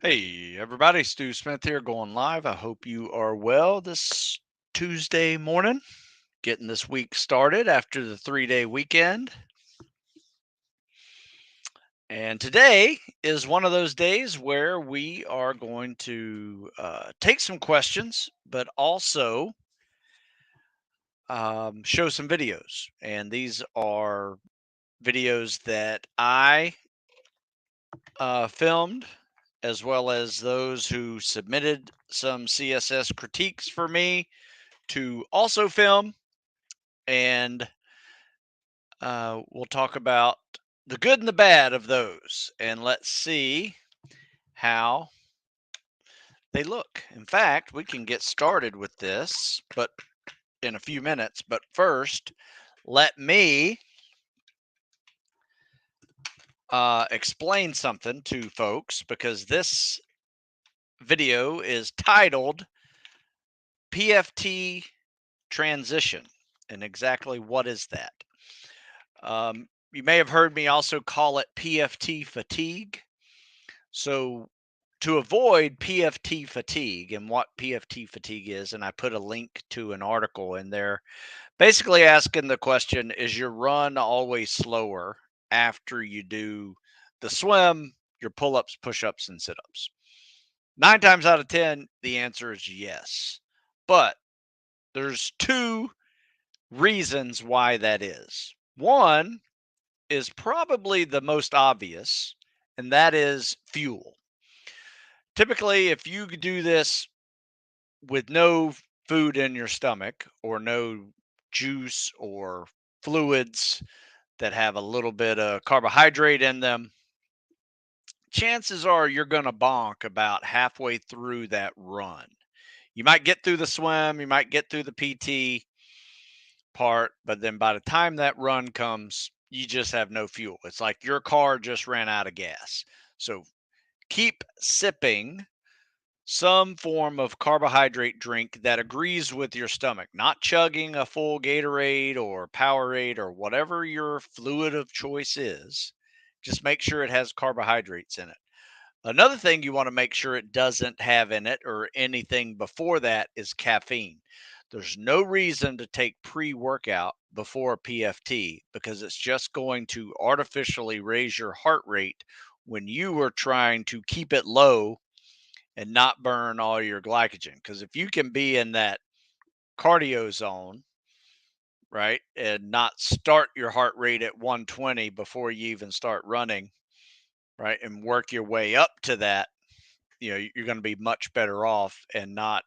Hey, everybody, Stu Smith here going live. I hope you are well this Tuesday morning, getting this week started after the 3-day weekend. And today is one of those days where we are going to take some questions, but also show some videos. And these are videos that I filmed, as well as those who submitted some CSS critiques for me to also film, and we'll talk about the good and the bad of those, and let's see how they look. In fact, we can get started with this, but in a few minutes. But first, let me explain something to folks, because this video is titled PFT transition. And exactly what is that? You may have heard me also call it PFT fatigue. So, to avoid PFT fatigue, and what PFT fatigue is, and I put a link to an article in there basically asking the question, is your run always slower after you do the swim, your pull ups, push ups, and sit ups? 9 times out of 10, the answer is yes. But there's two reasons why that is. One is probably the most obvious, and that is fuel. Typically, if you do this with no food in your stomach, or no juice or fluids that have a little bit of carbohydrate in them, chances are you're going to bonk about halfway through that run. You might get through the swim, you might get through the PT part, but then by the time that run comes, you just have no fuel. It's like your car just ran out of gas. So keep sipping some form of carbohydrate drink that agrees with your stomach, not chugging a full Gatorade or Powerade or whatever your fluid of choice is. Just make sure it has carbohydrates in it. Another thing you want to make sure it doesn't have in it, or anything before that, is caffeine. There's no reason to take pre workout before PFT, because it's just going to artificially raise your heart rate when you are trying to keep it low and not burn all your glycogen. Because if you can be in that cardio zone, right, and not start your heart rate at 120 before you even start running, right, and work your way up to that, you're going to be much better off, and not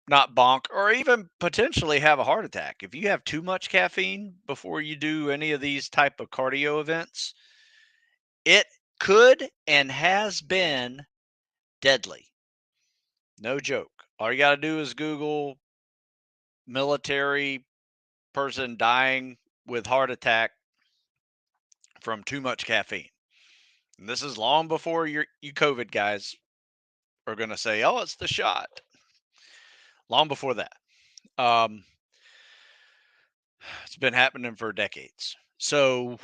bonk, or even potentially have a heart attack. If you have too much caffeine before you do any of these type of cardio events, it could and has been deadly. No joke. All you got to do is Google military person dying with heart attack from too much caffeine. And this is long before you COVID guys are going to say, "Oh, it's the shot." Long before that. Um, it's been happening for decades. So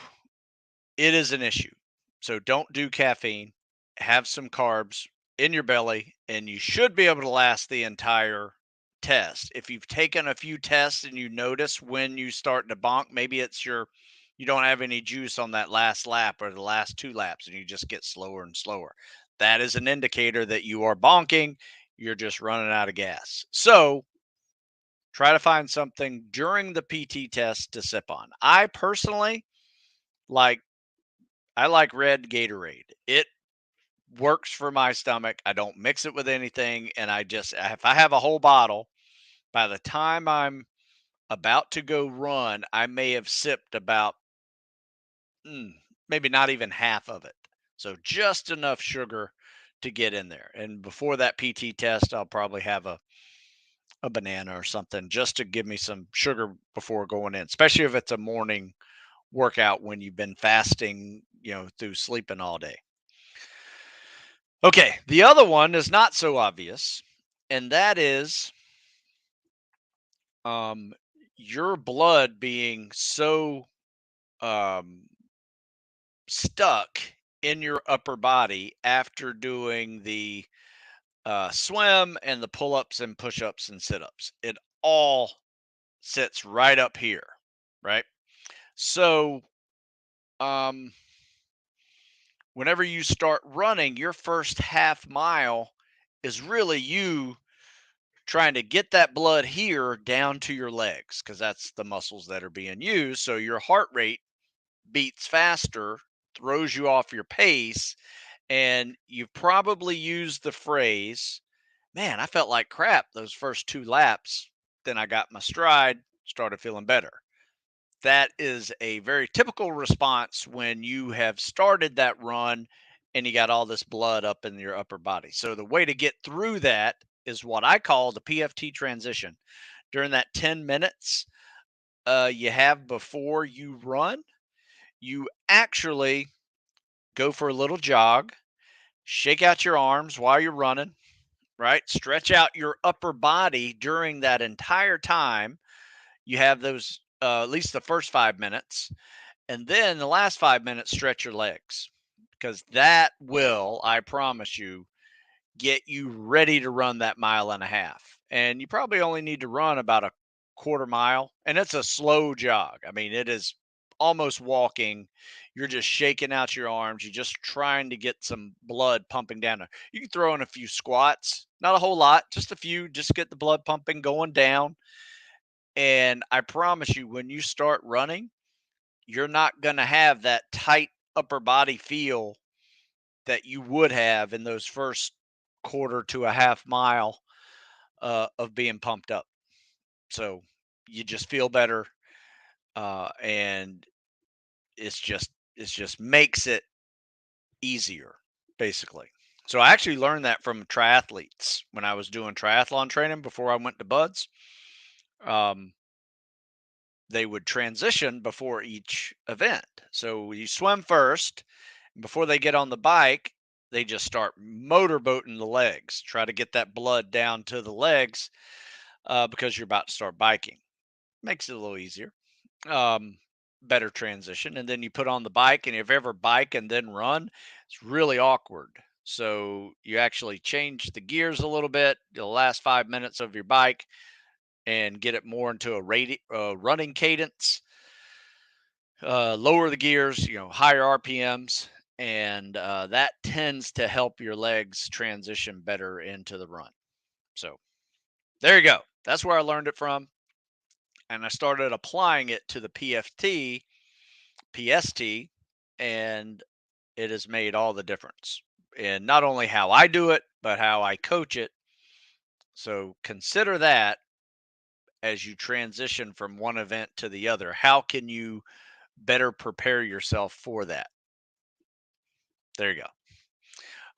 it is an issue. So don't do caffeine. Have some carbs in your belly, and you should be able to last the entire test. If you've taken a few tests and you notice when you start to bonk, maybe you don't have any juice on that last lap or the last two laps, and you just get slower and slower. That is an indicator that you are bonking. You're just running out of gas. So try to find something during the PT test to sip on. I personally like I like red Gatorade. It works for my stomach. I don't mix it with anything, and if I have a whole bottle, by the time I'm about to go run, I may have sipped about maybe not even half of it. So just enough sugar to get in there. And before that PT test, I'll probably have a banana or something, just to give me some sugar before going in, especially if it's a morning workout when you've been fasting, through sleeping all day. Okay, the other one is not so obvious, and that is um, your blood being so um, stuck in your upper body after doing the swim and the pull-ups and push-ups and sit-ups. It all sits right up here, right? So, um, whenever you start running, your first half mile is really you trying to get that blood here down to your legs because that's the muscles that are being used. So your heart rate beats faster, throws you off your pace, and you've probably used the phrase, man, I felt like crap those first 2 laps. Then I got my stride, started feeling better. That is a very typical response when you have started that run and you got all this blood up in your upper body. So, the way to get through that is what I call the PFT transition. During that 10 minutes you have before you run, you actually go for a little jog, shake out your arms while you're running, right? Stretch out your upper body during that entire time. You have those, at least the first 5 minutes. And then the last 5 minutes, stretch your legs because that will, I promise you, get you ready to run that mile and a half. And you probably only need to run about a quarter mile. And it's a slow jog. I mean, it is almost walking. You're just shaking out your arms. You're just trying to get some blood pumping down. You can throw in a few squats, not a whole lot, just a few, just get the blood pumping going down. And I promise you, when you start running, you're not going to have that tight upper body feel that you would have in those first quarter to a half mile of being pumped up. So you just feel better, and it's just makes it easier, basically. So I actually learned that from triathletes when I was doing triathlon training before I went to Buds. Um, they would transition before each event. So you swim first. Before they get on the bike, they just start motorboating the legs, try to get that blood down to the legs because you're about to start biking. Makes it a little easier, um, better transition. And then you put on the bike, and if you ever bike and then run, it's really awkward. So you actually change the gears a little bit, the last 5 minutes of your bike, and get it more into a running cadence. Lower the gears, higher RPMs, and that tends to help your legs transition better into the run. So there you go. That's where I learned it from, and I started applying it to the PFT, PST, and it has made all the difference in not only how I do it, but how I coach it. So consider that as you transition from one event to the other. How can you better prepare yourself for that? There you go.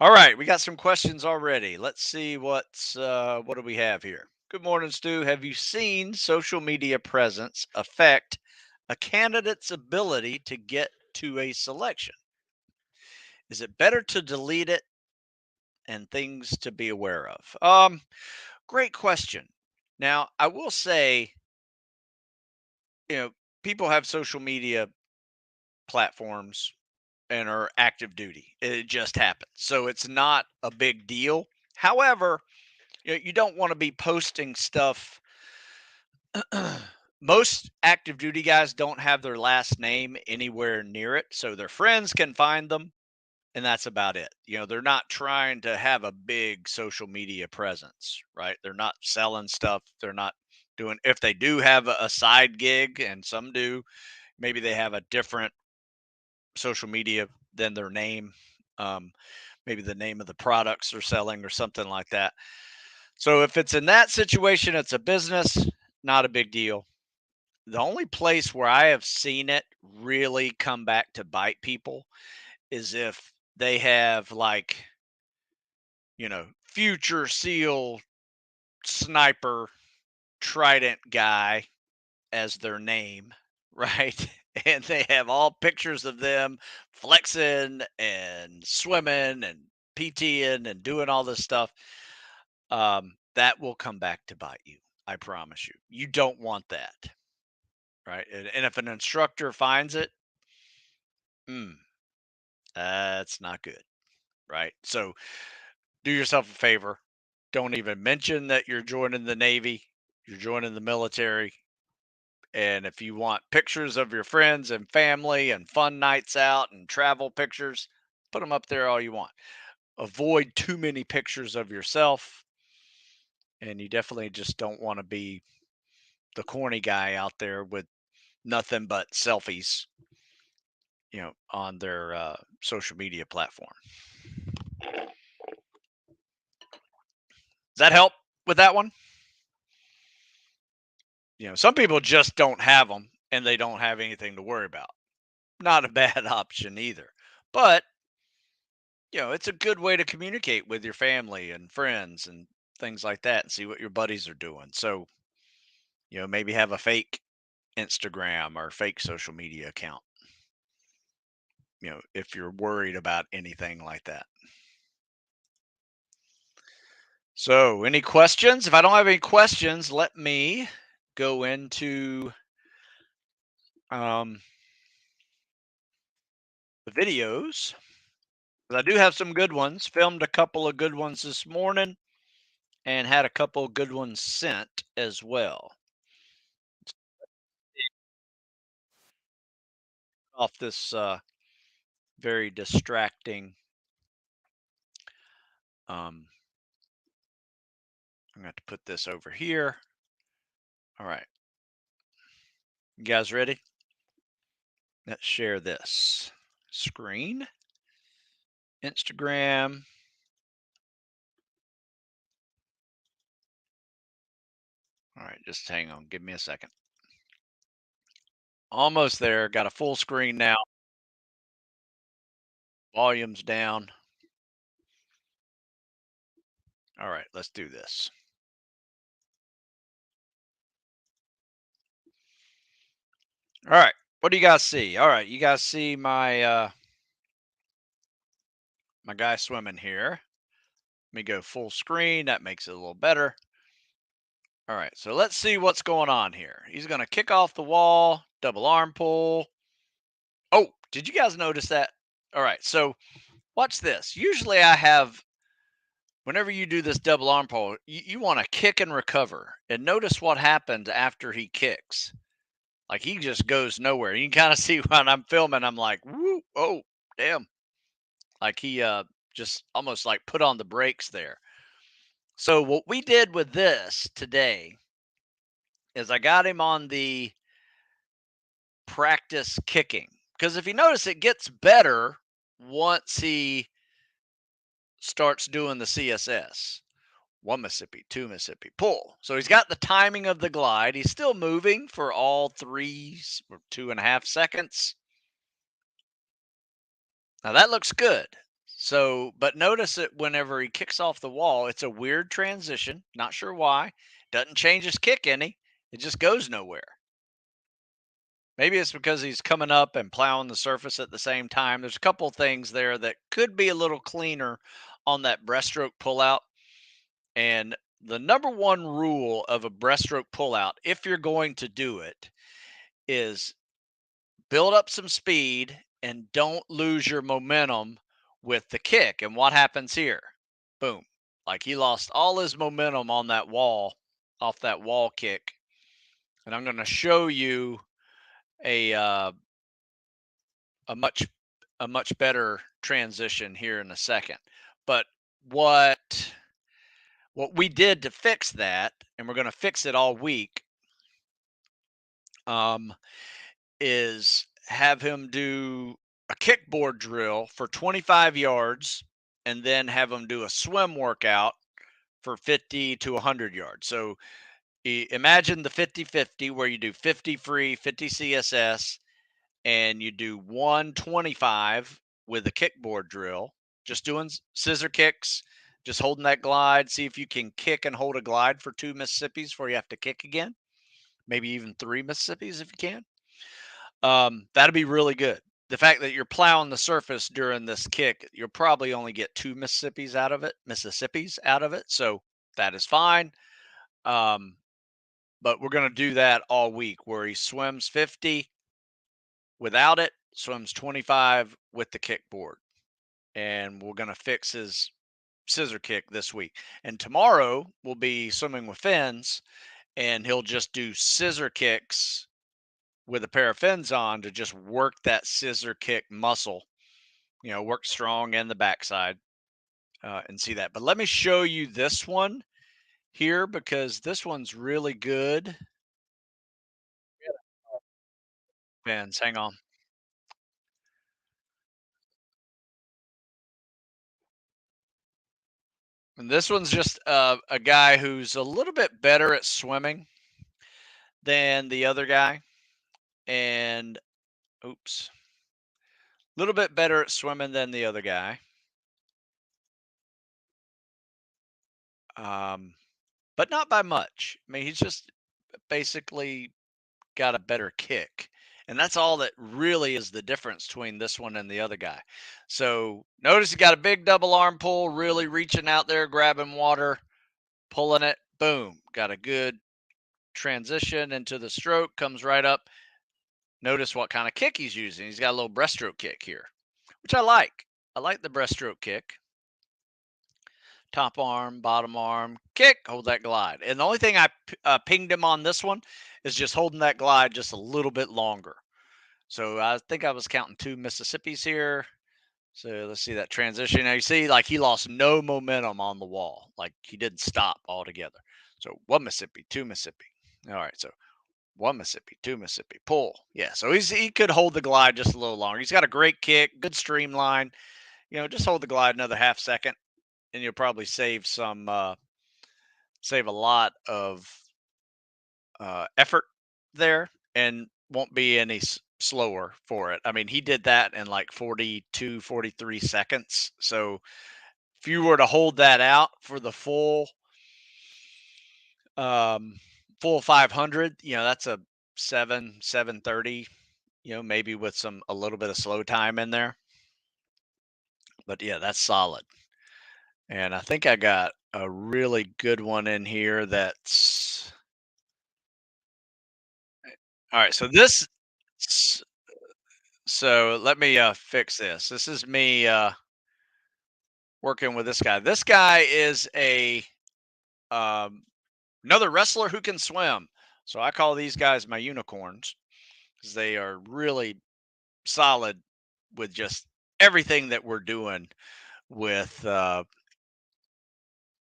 All right, we got some questions already. Let's see what do we have here. Good morning, Stu. Have you seen social media presence affect a candidate's ability to get to a selection? Is it better to delete it and things to be aware of? Great question. Now, I will say, you know, people have social media platforms and are active duty. It just happens. So it's not a big deal. However, you don't want to be posting stuff. Most active duty guys don't have their last name anywhere near it, so their friends can find them, and that's about it. They're not trying to have a big social media presence, right? They're not selling stuff. They're not doing, if they do have a side gig, and some do, maybe they have a different social media than their name. Um, maybe the name of the products they're selling or something like that. So if it's in that situation, it's a business, not a big deal. The only place where I have seen it really come back to bite people is if they have, like, future SEAL sniper trident guy as their name, right? And they have all pictures of them flexing and swimming and PTing and doing all this stuff. That will come back to bite you. I promise you. You don't want that, right? And if an instructor finds it, mm, That's not good, right? So do yourself a favor. Don't even mention that you're joining the Navy, you're joining the military. And if you want pictures of your friends and family and fun nights out and travel pictures, put them up there all you want. Avoid too many pictures of yourself. And you definitely just don't want to be the corny guy out there with nothing but selfies, on their social media platform. Does that help with that one? Some people just don't have them and they don't have anything to worry about. Not a bad option either. But, it's a good way to communicate with your family and friends and things like that and see what your buddies are doing. So, maybe have a fake Instagram or fake social media account, if you're worried about anything like that. So, any questions? If I don't have any questions, let me go into um, the videos. 'Cause I do have some good ones. Filmed a couple of good ones this morning and had a couple of good ones sent as well. Off this very distracting. I'm going to have to put this over here. All right. You guys ready? Let's share this screen. Instagram. All right, just hang on. Give me a second. Almost there. Got a full screen now. Volume's down. All right, let's do this. All right. What do you guys see? All right, you guys see my guy swimming here. Let me go full screen. That makes it a little better. All right, so let's see what's going on here. He's going to kick off the wall, double arm pull. Oh, did you guys notice that? All right, so watch this. Usually I have, whenever you do this double arm pull, you want to kick and recover. And notice what happens after he kicks. Like he just goes nowhere. You can kind of see when I'm filming, I'm like, woo, oh, damn. Like he just almost like put on the brakes there. So what we did with this today is I got him on the practice kicking. Because if you notice, it gets better once he starts doing the CSS. 1 Mississippi, 2 Mississippi, pull. So he's got the timing of the glide. He's still moving for all 2.5 seconds. Now that looks good. So, but notice it whenever he kicks off the wall, it's a weird transition. Not sure why. Doesn't change his kick any. It just goes nowhere. Maybe it's because he's coming up and plowing the surface at the same time. There's a couple things there that could be a little cleaner on that breaststroke pullout. And the number one rule of a breaststroke pullout, if you're going to do it, is build up some speed and don't lose your momentum with the kick. And what happens here? Boom. Like he lost all his momentum on that wall, off that wall kick. And I'm going to show you a a much a much better transition here in a second. But what what we did to fix that, and we're going to fix it all week, um, is have him do a kickboard drill for 25 yards and then have him do a swim workout for 50 to 100 yards. So imagine the 50-50 where you do 50 free, 50 CSS, and you do 125 with a kickboard drill, just doing scissor kicks, just holding that glide. See if you can kick and hold a glide for 2 Mississippis before you have to kick again, maybe even 3 Mississippis if you can. That'd be really good. The fact that you're plowing the surface during this kick, you'll probably only get 2 Mississippis out of it. So that is fine. But we're going to do that all week where he swims 50 without it, swims 25 with the kickboard. and we're going to fix his scissor kick this week. And tomorrow we'll be swimming with fins, and he'll just do scissor kicks with a pair of fins on to just work that scissor kick muscle, work strong in the backside, and see that. But let me show you this one here because this one's really good. Fins, hang on. And this one's just a guy who's a little bit better at swimming than the other guy. And oops, a little bit better at swimming than the other guy. Um, but not by much. I mean, he's just basically got a better kick. And that's all that really is the difference between this one and the other guy. So notice he got a big double arm pull, really reaching out there, grabbing water, pulling it, boom, got a good transition into the stroke, comes right up. Notice what kind of kick he's using. He's got a little breaststroke kick here, which I like. I like the breaststroke kick. Top arm, bottom arm, kick, hold that glide. And the only thing I pinged him on this one is just holding that glide just a little bit longer. So I think I was counting 2 Mississippis here. So let's see that transition. Now you see, like he lost no momentum on the wall. Like he didn't stop altogether. So 1 Mississippi, 2 Mississippi. All right. So 1 Mississippi, 2 Mississippi, pull. Yeah. So he could hold the glide just a little longer. He's got a great kick, good streamline. Just hold the glide another half second, and you'll probably save a lot of effort there, and won't be any slower for it. I mean, he did that in like 42, 43 seconds. So if you were to hold that out for the um, full 500, that's a 7:30. Maybe with a little bit of slow time in there. But yeah, that's solid. And I think I got a really good one in here that's all right. So let me fix this. This is me working with this guy. This guy is a um, another wrestler who can swim. So I call these guys my unicorns because they are really solid with just everything that we're doing with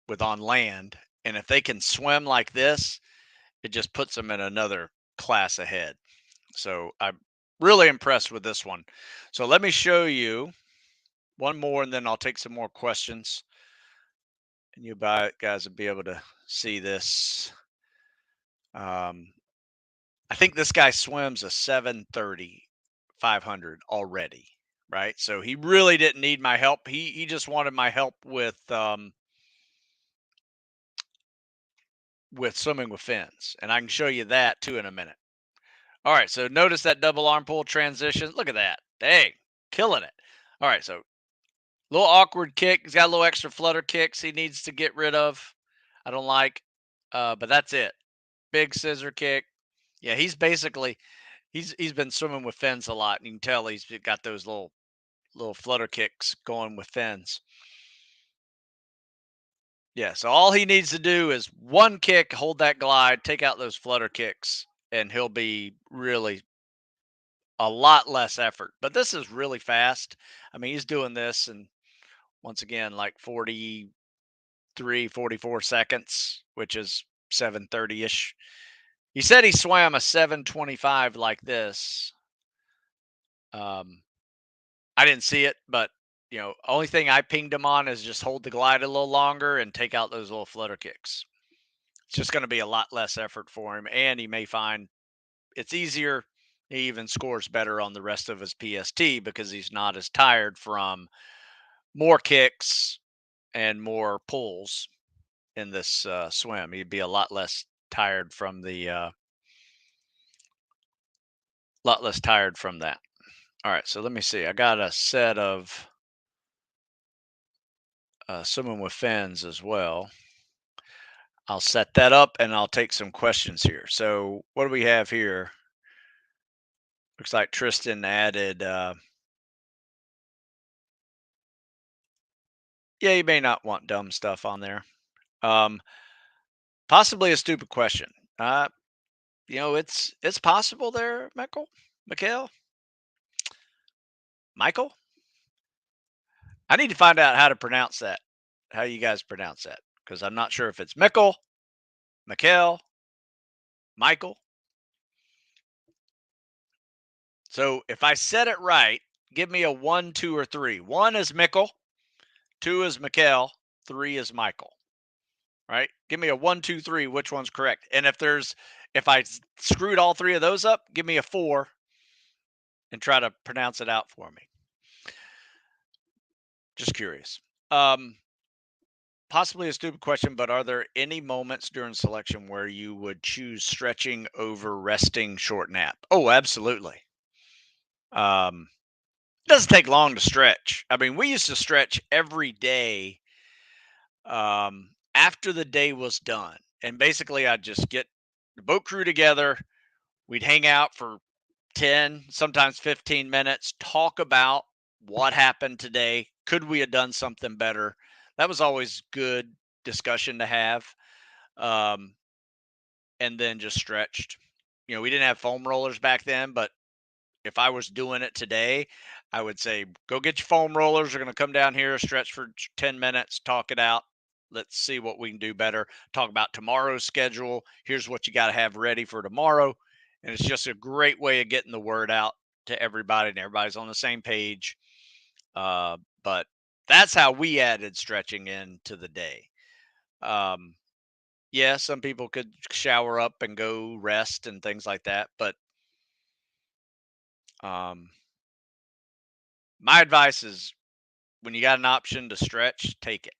with on land. And if they can swim like this, it just puts them in another class ahead. So I'm really impressed with this one. So let me show you one more, and then I'll take some more questions, and you guys will be able to see this. Um, I think this guy swims a 7:30, 500 already, right? So he really didn't need my help. He just wanted my help with swimming with fins, and I can show you that too in a minute. All right, so notice that double arm pull transition. Look at that. Dang, killing it. All right, so little awkward kick. He's got a little extra flutter kicks he needs to get rid of. I don't like, but that's it. Big scissor kick. Yeah, he's been swimming with fins a lot, and you can tell he's got those little flutter kicks going with fins. Yeah, so all he needs to do is one kick, hold that glide, take out those flutter kicks, and he'll be really a lot less effort. But this is really fast. I mean, he's doing this, and once again, like 43, 44 seconds, which is 7:30 ish. He said he swam a 7:25 like this. Um, I didn't see it, but only thing I pinged him on is just hold the glide a little longer and take out those little flutter kicks. It's just going to be a lot less effort for him, and he may find it's easier. He even scores better on the rest of his PST because he's not as tired from more kicks and more pulls in this swim. He'd be a lot less tired from that. All right, so let me see. I got a set of swimming with fins as well. I'll set that up and I'll take some questions here. So what do we have here? Looks like Tristan added Yeah, you may not want dumb stuff on there. Um, Possibly a stupid question. It's possible there, Mikhail, Michael. I need to find out how to pronounce that. How you guys pronounce that? Because I'm not sure if it's Mickle, Mikhail, Michael. So if I said it right, give me a one, two, or three. One is Mickle, two is Mikhail, three is Michael. Right? Give me a one, two, three. Which one's correct? And if I screwed all three of those up, give me a four and try to pronounce it out for me. Just curious. Um, Possibly a stupid question, but are there any moments during selection where you would choose stretching over resting short nap? Oh, absolutely. It doesn't take long to stretch. I mean, we used to stretch every day after the day was done. And basically, I'd just get the boat crew together. We'd hang out for 10, sometimes 15 minutes, talk about what happened today. Could we have done something better? That was always good discussion to have. Um, and then just stretched. We didn't have foam rollers back then, but if I was doing it today, I would say, go get your foam rollers. We're going to come down here, stretch for 10 minutes, talk it out. Let's see what we can do better. Talk about tomorrow's schedule. Here's what you got to have ready for tomorrow. And it's just a great way of getting the word out to everybody, and everybody's on the same page. But that's how we added stretching into the day. Um, yeah, some people could shower up and go rest and things like that. But um, my advice is, when you got an option to stretch, take it.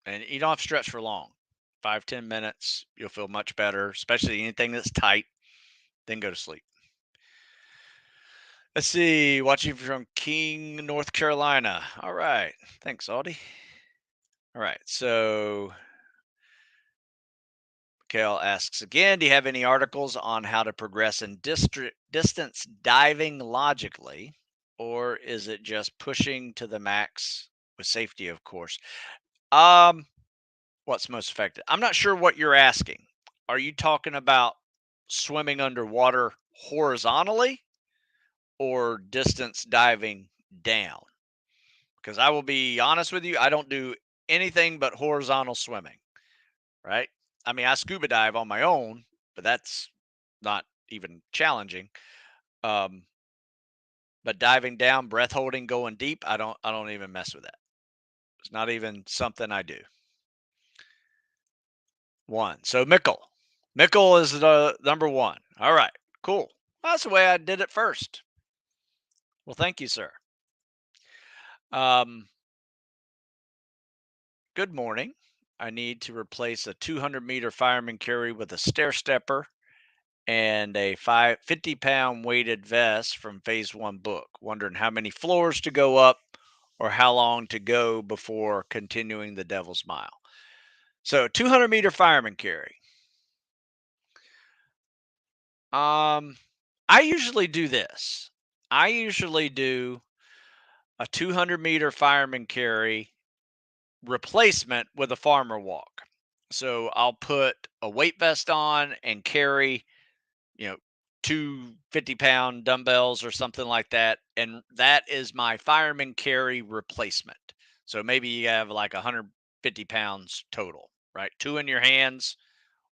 And you don't have to stretch for long. 5, 10 minutes, you'll feel much better, especially anything that's tight. Then go to sleep. Let's see. Watching from King, North Carolina. All right. Thanks, Audie. All right. So Kale asks again, do you have any articles on how to progress in distance diving logically? Or is it just pushing to the max with safety, of course? Um, What's most effective? I'm not sure what you're asking. Are you talking about swimming underwater horizontally or distance diving down? Because I will be honest with you, I don't do anything but horizontal swimming, right? I mean, I scuba dive on my own, but that's not even challenging. Um, but diving down, breath holding, going deep, I don't even mess with that. It's not even something I do. One. So Mickle. Mickle is the number one. All right. Cool. Well, that's the way I did it first. Well, thank you, sir. Um, Good morning. I need to replace a 200-meter fireman carry with a stair stepper and a 50-pound weighted vest from phase one book. Wondering how many floors to go up or how long to go before continuing the Devil's Mile. So 200-meter fireman carry. Um, I usually do this. I usually do a 200-meter fireman carry replacement with a farmer walk. So I'll put a weight vest on and carry, you know, 250-pound dumbbells or something like that. And that is my fireman carry replacement. So maybe you have like 150 pounds total, right? Two in your hands,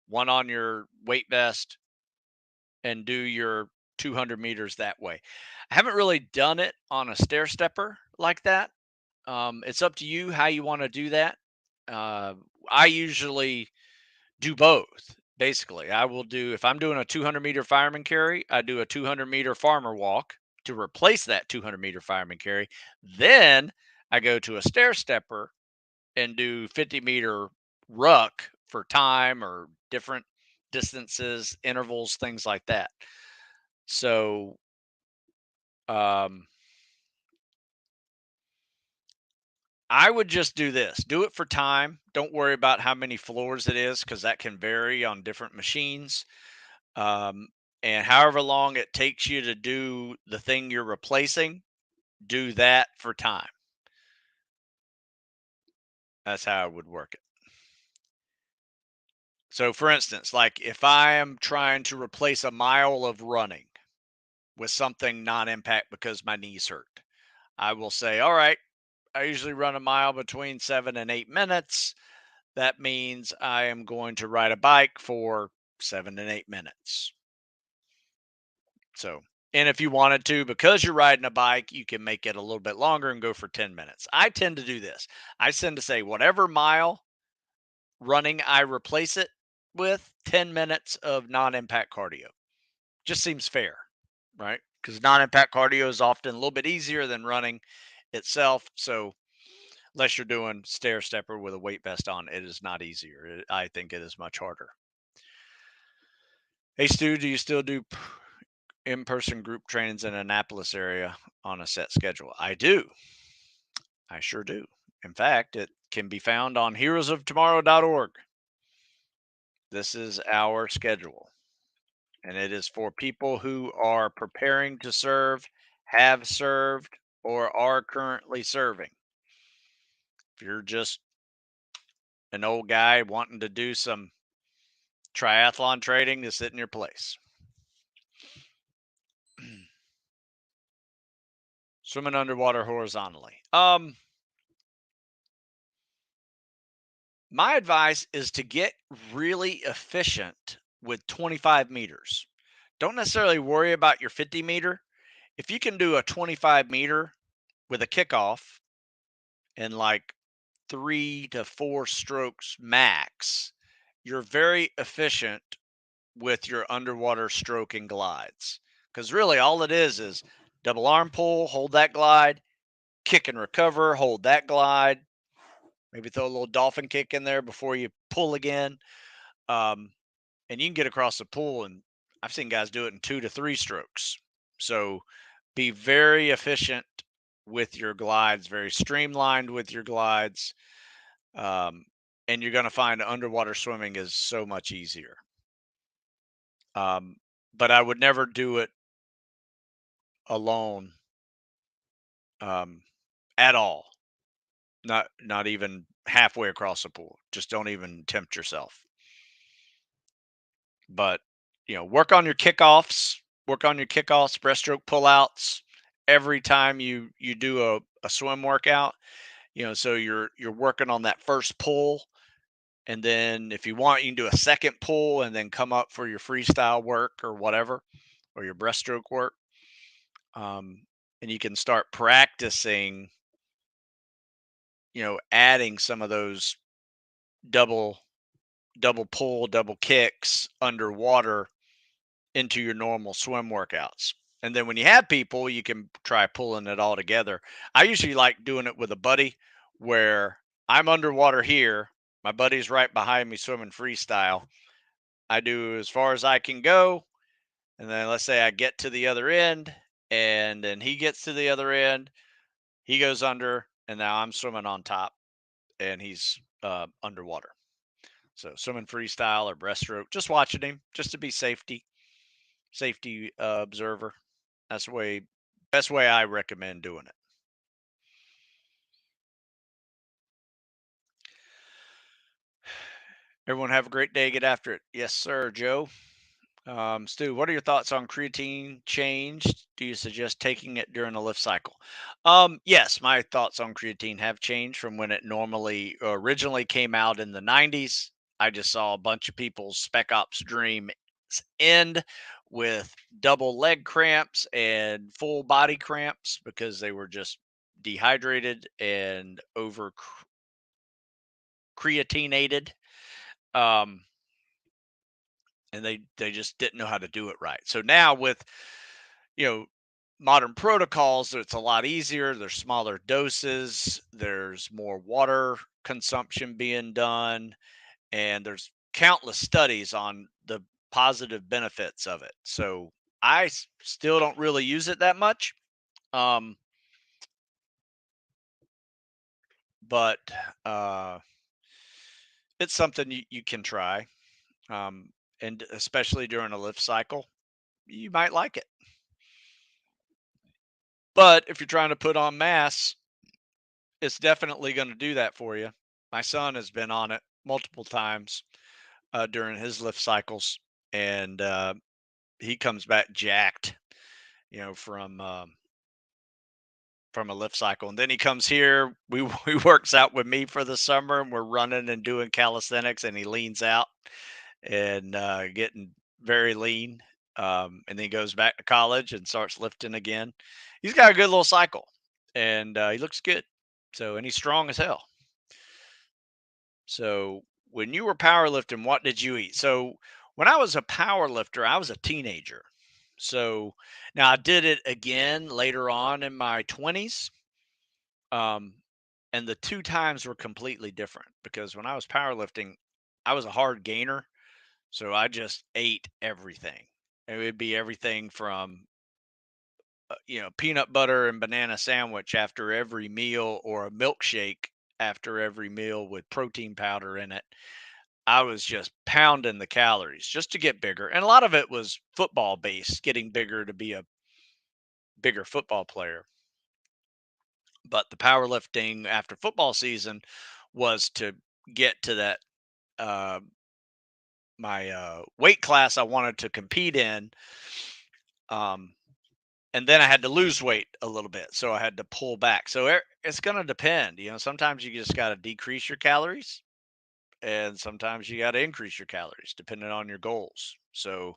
one on your weight vest, and do your 200 meters that way. I haven't really done it on a stair stepper like that. It's up to you how you want to do that. Uh, I usually do both. Basically, I will do, if I'm doing a 200-meter fireman carry, I do a 200-meter farmer walk to replace that 200-meter fireman carry. Then I go to a stair stepper and do 50-meter ruck for time or different distances, intervals, things like that. So, um, I would just do this. Do it for time. Don't worry about how many floors it is, because that can vary on different machines. Um, and however long it takes you to do the thing you're replacing, do that for time. That's how I would work it. So, for instance, like if I am trying to replace a mile of running with something non impact because my knees hurt, I will say, all right, I usually run a mile between 7 and 8 minutes. That means I am going to ride a bike for 7 and 8 minutes. So, and if you wanted to, because you're riding a bike, you can make it a little bit longer and go for 10 minutes. I tend to do this. I tend to say, whatever mile running I replace it with, 10 minutes of non impact cardio. Just seems fair, right? Because non impact cardio is often a little bit easier than running itself. So, unless you're doing stair stepper with a weight vest on, it is not easier. I think it is much harder. Hey, Stu, do you still do in person group trainings in Annapolis area on a set schedule? I do. I sure do. In fact, it can be found on heroesoftomorrow.org. This is our schedule, and it is for people who are preparing to serve, have served, or are currently serving. If you're just an old guy wanting to do some triathlon training, to sit in your place. Swimming underwater horizontally. My advice is to get really efficient with 25 meters. Don't necessarily worry about your 50 meter. If you can do a 25 meter with a kickoff in like 3 to 4 strokes max, you're very efficient with your underwater stroke and glides. Because really, all it is double arm pull, hold that glide, kick and recover, hold that glide. Maybe throw a little dolphin kick in there before you pull again. Um, and you can get across the pool, and I've seen guys do it in 2 to 3 strokes. So be very efficient with your glides, very streamlined with your glides. Um, and you're going to find underwater swimming is so much easier. But I would never do it alone at all. Not even halfway across the pool. Just don't even tempt yourself. But work on your kickoffs, breaststroke pullouts every time you do a swim workout. So you're working on that first pull, and then if you want, you can do a second pull and then come up for your freestyle work or whatever, or your breaststroke work. And you can start practicing, adding some of those double double pull, double kicks underwater into your normal swim workouts. And then when you have people, you can try pulling it all together. I usually like doing it with a buddy where I'm underwater here, my buddy's right behind me swimming freestyle. I do as far as I can go, and then let's say I get to the other end, and then he gets to the other end, he goes under, and now I'm swimming on top, and he's underwater. So swimming freestyle or breaststroke, just watching him, just to be safety observer. That's the best way I recommend doing it. Everyone have a great day. Get after it. Yes, sir, Joe. Stu, what are your thoughts on creatine change? Do you suggest taking it during a lift cycle? Yes, my thoughts on creatine have changed from when it originally came out in the 90s. I just saw a bunch of people's spec ops dream end with double leg cramps and full body cramps because they were just dehydrated and over creatinated. Um, and they just didn't know how to do it right. So now with you know modern protocols, it's a lot easier. There's smaller doses, there's more water consumption being done, and there's countless studies on the positive benefits of it. So I still don't really use it that much. Um, but it's something you can try. And especially during a lift cycle, you might like it. But if you're trying to put on mass, it's definitely going to do that for you. My son has been on it multiple times during his lift cycles, and he comes back jacked, you know, from a lift cycle. And then he comes here. We he works out with me for the summer, and we're running and doing calisthenics, and he leans out and getting very lean. And then he goes back to college and starts lifting again. He's got a good little cycle, and he looks good. So, and he's strong as hell. So, when you were powerlifting, what did you eat? So, when I was a power lifter, I was a teenager. So, now I did it again later on in my 20s. Um, and the two times were completely different because when I was powerlifting, I was a hard gainer. So I just ate everything. It would be everything from, peanut butter and banana sandwich after every meal or a milkshake after every meal with protein powder in it. I was just pounding the calories just to get bigger. And a lot of it was football based, getting bigger to be a bigger football player. But the powerlifting after football season was to get to that uh, my weight class I wanted to compete in. Um, and then I had to lose weight a little bit, so I had to pull back. So it's going to depend. Sometimes you just got to decrease your calories, and sometimes you got to increase your calories depending on your goals. So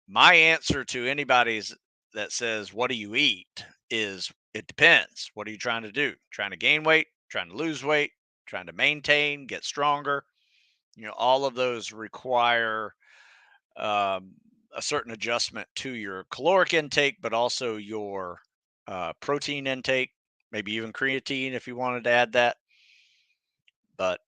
my answer to anybody's that says, "What do you eat?" is it depends. What are you trying to do? Trying to gain weight? Trying to lose weight? Trying to maintain? Get stronger? All of those require um, a certain adjustment to your caloric intake, but also your protein intake, maybe even creatine if you wanted to add that. But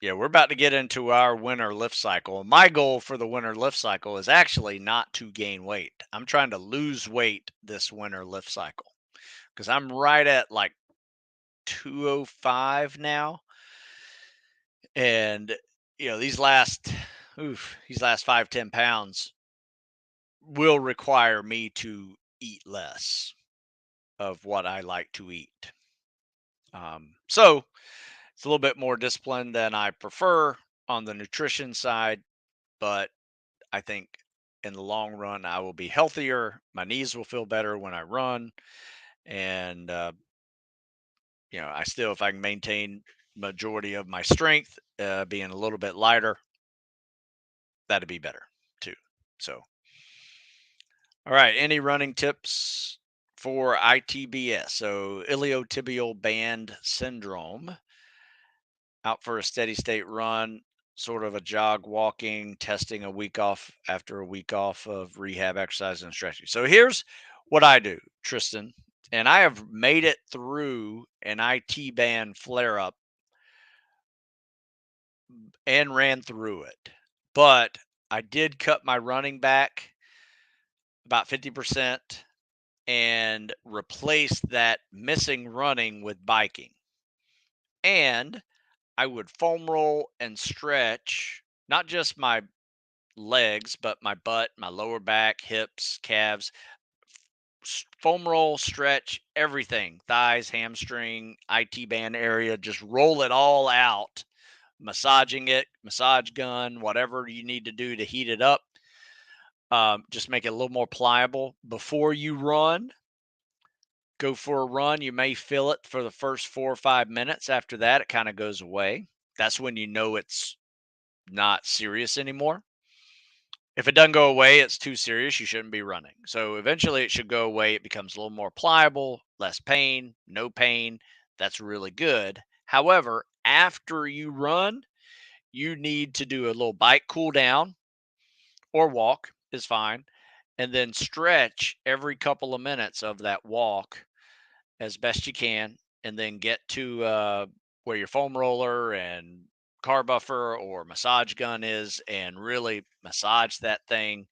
yeah, we're about to get into our winter lift cycle. My goal for the winter lift cycle is actually not to gain weight. I'm trying to lose weight this winter lift cycle because I'm right at like 205 now. And, these last 5-10 pounds will require me to eat less of what I like to eat. So it's a little bit more discipline than I prefer on the nutrition side, but I think in the long run, I will be healthier. My knees will feel better when I run. And, I still, if I can maintain majority of my strength, being a little bit lighter, that'd be better too. So, all right. Any running tips for ITBS? So, iliotibial band syndrome. Out for a steady state run, sort of a jog walking, testing a week off after a week off of rehab exercise and stretching. So, here's what I do, Tristan. And I have made it through an IT band flare up and ran through it. But I did cut my running back about 50% and replace that missing running with biking. And I would foam roll and stretch not just my legs, but my butt, my lower back, hips, calves, foam roll, stretch, everything, thighs, hamstring, IT band area, just roll it all out, massaging it, massage gun, whatever you need to do to heat it up. Just make it a little more pliable before you run. Go for a run. You may feel it for the first 4 or 5 minutes. After that, it kind of goes away. That's when you know it's not serious anymore. If it doesn't go away, it's too serious. You shouldn't be running. So eventually it should go away. It becomes a little more pliable, less pain, no pain. That's really good. However, after you run, you need to do a little bike cool down or walk is fine. And then stretch every couple of minutes of that walk as best you can, and then get to where your foam roller and car buffer or massage gun is, and really massage that thing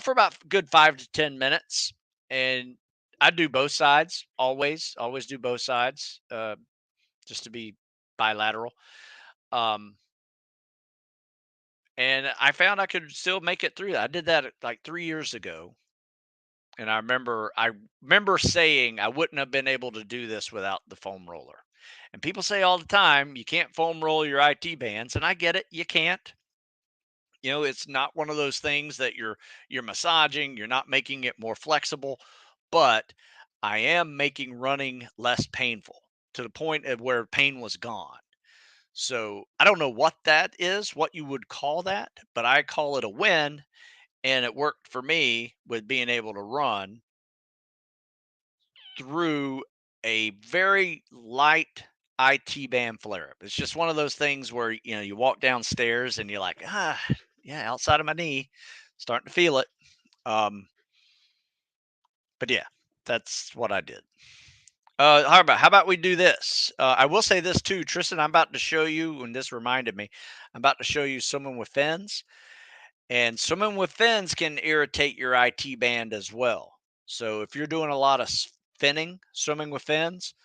for about good 5 to 10 minutes. And I do both sides always do both sides, just to be bilateral. Um, and I found I could still make it through that. I did that like 3 years ago, and I remember saying I wouldn't have been able to do this without the foam roller. And people say all the time, you can't foam roll your IT bands, and I get it, you can't. It's not one of those things that you're massaging, you're not making it more flexible, but I am making running less painful to the point of where pain was gone. So I don't know what that is, what you would call that, but I call it a win. And it worked for me with being able to run through a very light IT band flare up. It's just one of those things where you walk downstairs and you're like, yeah, outside of my knee, starting to feel it. But yeah, that's what I did. How about we do this? I will say this too, Tristan. I'm about to show you, and this reminded me, I'm about to show you swimming with fins, and swimming with fins can irritate your IT band as well. So if you're doing a lot of finning, swimming with fins,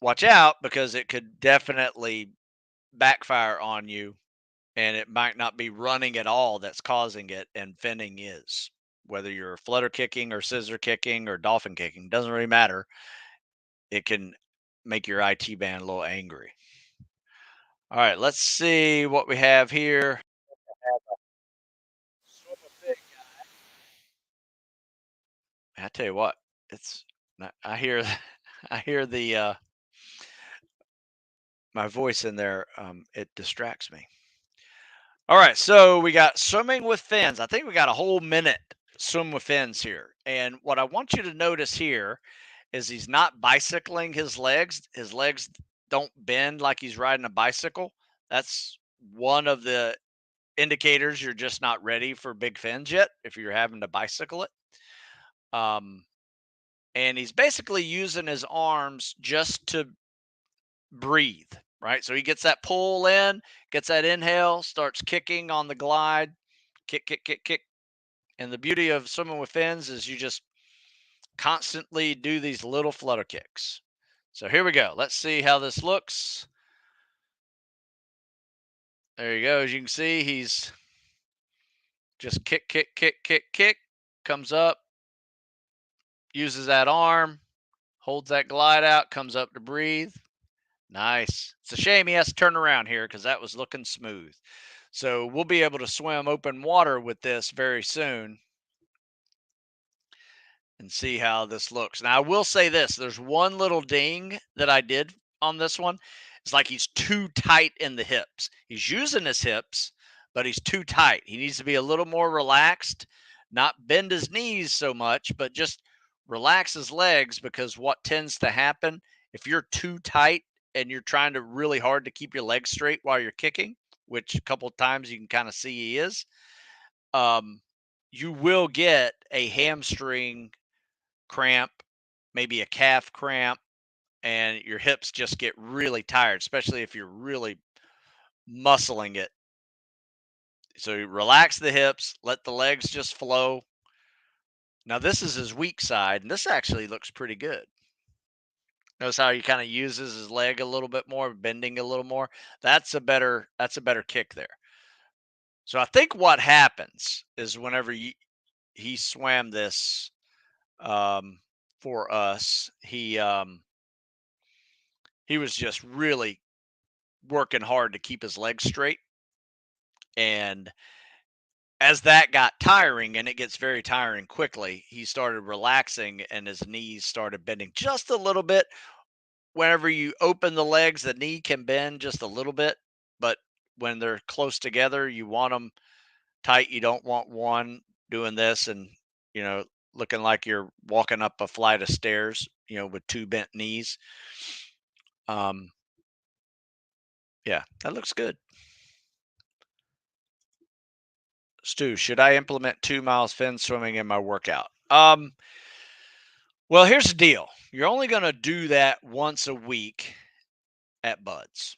watch out because it could definitely backfire on you, and it might not be running at all that's causing it, and finning is. Whether you're flutter kicking or scissor kicking or dolphin kicking, doesn't really matter. It can make your IT band a little angry. All right, let's see what we have here. I tell you what, it's I hear I hear the my voice in there. It distracts me. All right, so we got swimming with fins. I think we got a whole minute swim with fins here. And what I want you to notice here is he's not bicycling his legs. His legs don't bend like he's riding a bicycle. That's one of the indicators you're just not ready for big fins yet if you're having to bicycle it. Um, and he's basically using his arms just to breathe, right? So he gets that pull in, gets that inhale, starts kicking on the glide, kick, kick, kick, kick. And the beauty of swimming with fins is you just constantly do these little flutter kicks. So here we go. Let's see how this looks. There you go. As you can see, he's just kick, kick, kick, kick, kick, comes up, uses that arm, holds that glide out, comes up to breathe. Nice. It's a shame he has to turn around here because that was looking smooth. So we'll be able to swim open water with this very soon and see how this looks. Now, I will say this, there's one little ding that I did on this one. It's like he's too tight in the hips. He's using his hips, but he's too tight. He needs to be a little more relaxed, not bend his knees so much, but just relax his legs because what tends to happen if you're too tight and you're trying to really hard to keep your legs straight while you're kicking, which a couple of times you can kind of see he is, um, you will get a hamstring cramp, maybe a calf cramp, and your hips just get really tired, especially if you're really muscling it. So you relax the hips, let the legs just flow. Now this is his weak side, and this actually looks pretty good. Notice how he kind of uses his leg a little bit more, bending a little more. That's a better kick there. So I think what happens is whenever he swam this um, for us, he was just really working hard to keep his legs straight. And as that got tiring, and it gets very tiring quickly, he started relaxing and his knees started bending just a little bit. Whenever you open the legs, the knee can bend just a little bit, but when they're close together, you want them tight. You don't want one doing this and, you know, looking like you're walking up a flight of stairs, with two bent knees. Um, yeah, that looks good. Stu, should I implement 2 miles fin swimming in my workout? Well, here's the deal. You're only going to do that once a week at Buds.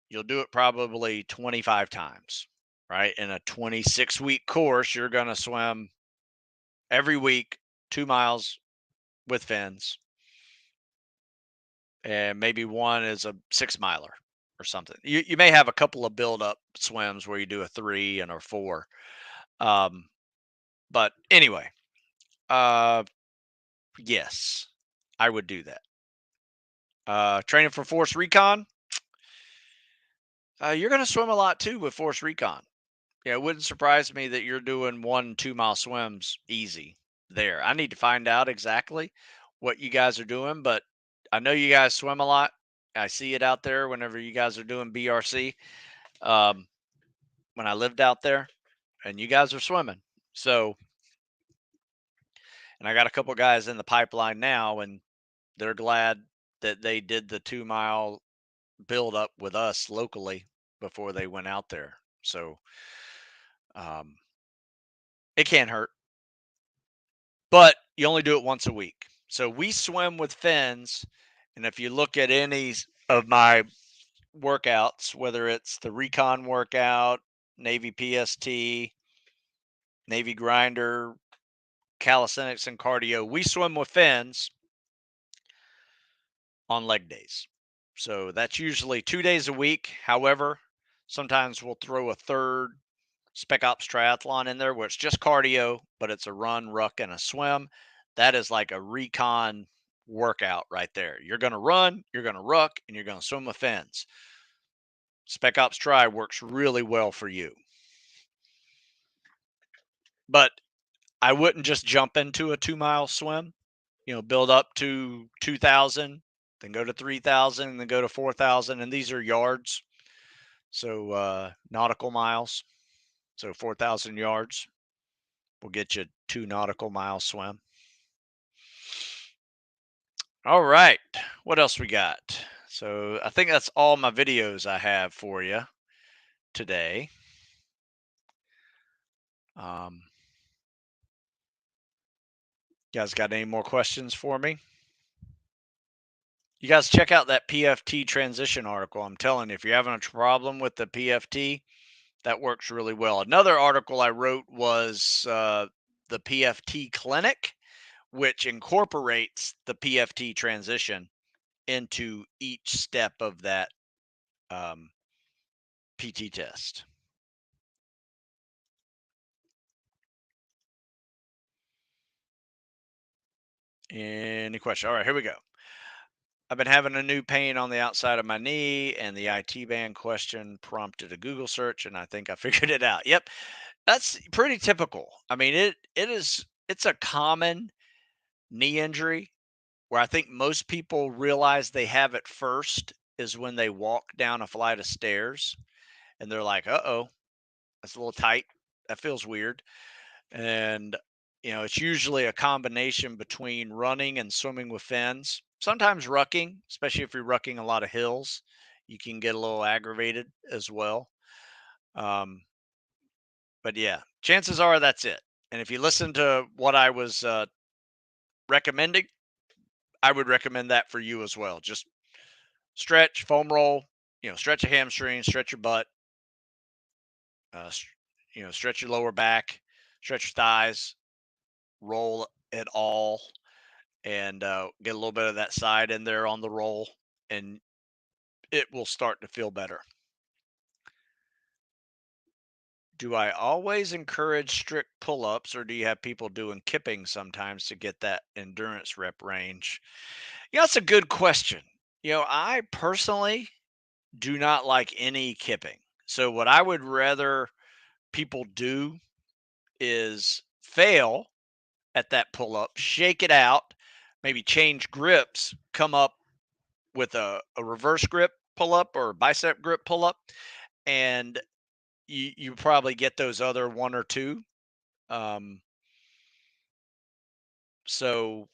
You'll do it probably 25 times, right? In a 26-week course, you're going to swim every week 2 miles with fins, and maybe one is a 6 miler or something. You may have a couple of build up swims where you do a 3 and a 4. Um, but anyway, uh, yes, I would do that. Training for force recon, you're going to swim a lot too with force recon. Yeah, it wouldn't surprise me that you're doing 1 2 mile swims easy there. I need to find out exactly what you guys are doing, but I know you guys swim a lot. I see it out there whenever you guys are doing BRC. Um, when I lived out there, and you guys are swimming. So, and I got a couple guys in the pipeline now, and they're glad that they did the 2 mile build up with us locally before they went out there. So, um, it can't hurt, but you only do it once a week. So we swim with fins, and if you look at any of my workouts, whether it's the recon workout, Navy PST, Navy grinder, calisthenics, and cardio, we swim with fins on leg days. So that's usually 2 days a week. However, sometimes we'll throw a third Spec Ops triathlon in there where it's just cardio, but it's a run, ruck, and a swim. That is like a recon workout right there. You're going to run, you're going to ruck, and you're going to swim with fins. Spec Ops Tri works really well for you. But I wouldn't just jump into a 2 mile swim, build up to 2,000, then go to 3,000, and then go to 4,000. And these are yards. So nautical miles. So 4,000 yards will get you 2 nautical mile swim. All right. What else we got? So I think that's all my videos I have for you today. You guys got any more questions for me? You guys check out that PFT transition article. I'm telling you, if you're having a problem with the PFT, that works really well. Another article I wrote was the PFT clinic, which incorporates the PFT transition into each step of that PT test. Any question? All right, here we go. I've been having a new pain on the outside of my knee, and the IT band question prompted a Google search, and I think I figured it out. Yep, that's pretty typical. I mean, it's a common knee injury where I think most people realize they have it first is when they walk down a flight of stairs, and they're like, "Uh-oh, that's a little tight. That feels weird." And it's usually a combination between running and swimming with fins. Sometimes rucking, especially if you're rucking a lot of hills, you can get a little aggravated as well. But yeah, chances are that's it. And if you listen to what I was recommending, I would recommend that for you as well. Just stretch, foam roll, stretch your hamstring, stretch your butt, stretch your lower back, stretch your thighs, roll it all, and get a little bit of that side in there on the roll, and it will start to feel better. Do I always encourage strict pull ups, or do you have people doing kipping sometimes to get that endurance rep range? That's a good question. I personally do not like any kipping. So, what I would rather people do is fail at that pull up, shake it out, maybe change grips, come up with a reverse grip pull up or bicep grip pull up, and you probably get those other one or two. Um, so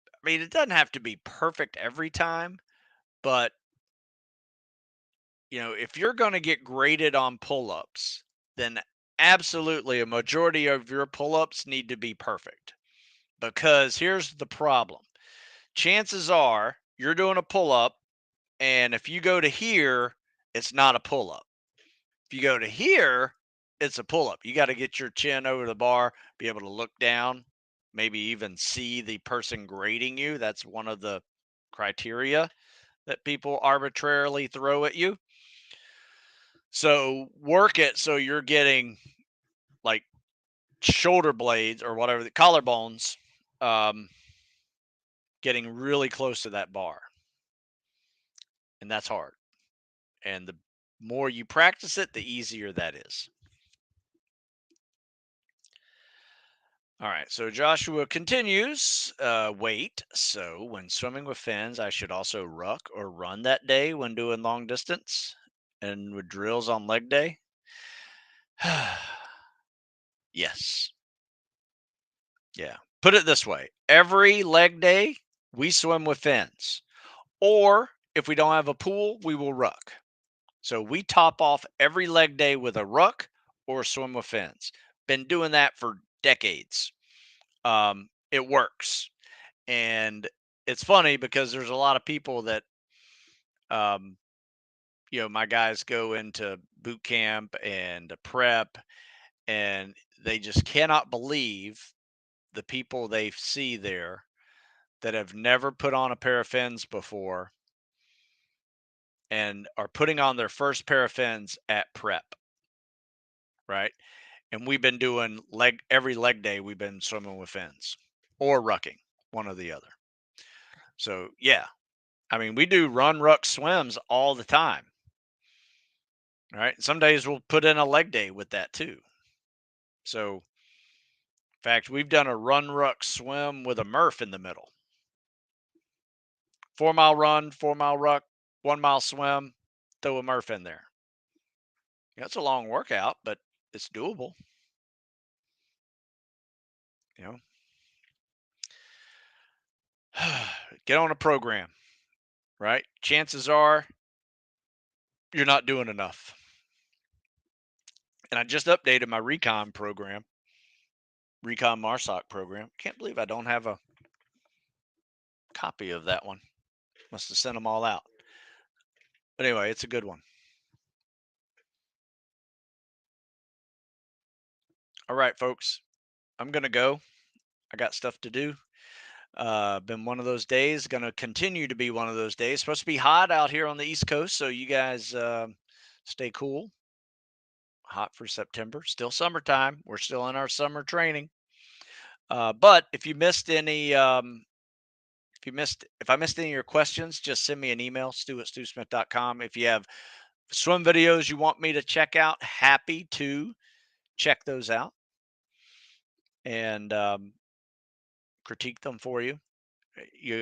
I mean, it doesn't have to be perfect every time, but if you're going to get graded on pull ups, then absolutely a majority of your pull ups need to be perfect. Because here's the problem: chances are you're doing a pull up, and if you go to here, it's not a pull up. If you go to here, it's a pull up. You got to get your chin over the bar, be able to look down, maybe even see the person grading you. That's one of the criteria that people arbitrarily throw at you. So work it so you're getting like shoulder blades or whatever, the collarbones, getting really close to that bar. and that's hard. And the more you practice it, the easier that is. All right, so Joshua continues. Wait, so when swimming with fins, I should also ruck or run that day when doing long distance and with drills on leg day? Yes. Yeah. Put it this way, every leg day, we swim with fins. Or if we don't have a pool, we will ruck. So we top off every leg day with a ruck or swim with fins. Been doing that for decades. It works. And it's funny because there's a lot of people that, um, my guys go into boot camp and prep, and they just cannot believe the people they see there that have never put on a pair of fins before and are putting on their first pair of fins at prep, right? And we've been doing every leg day, we've been swimming with fins or rucking, one or the other. So, yeah, I mean, we do run, ruck, swims all the time, right? Some days we'll put in a leg day with that too. So, in fact, we've done a run, ruck, swim with a Murph in the middle. 4 mile run, 4 mile ruck, 1 mile swim, throw a Murph in there. It's a long workout, but it's doable. You know, get on a program, right? Chances are you're not doing enough. And I just updated my recon program, recon MARSOC program. Can't believe I don't have a copy of that one. Must have sent them all out. But anyway, it's a good one. All right, folks, I'm going to go. I got stuff to do. Been one of those days. Going to continue to be one of those days. Supposed to be hot out here on the East Coast, so you guys stay cool. Hot for September. Still summertime. We're still in our summer training. But if you missed any, if I missed any of your questions, just send me an email, stu@stewsmith.com. If you have swim videos you want me to check out, happy to check those out and critique them for you.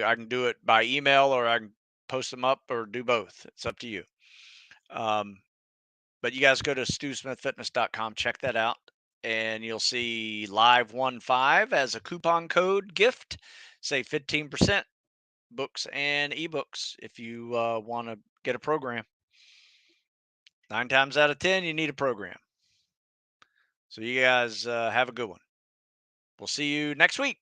I can do it by email or I can post them up or do both. It's up to you. Um, but you guys go to stewsmithfitness.com, check that out, and you'll see Live15 as a coupon code gift. Save 15% books and ebooks if you want to get a program. 9 times out of 10, you need a program. So you guys have a good one. We'll see you next week.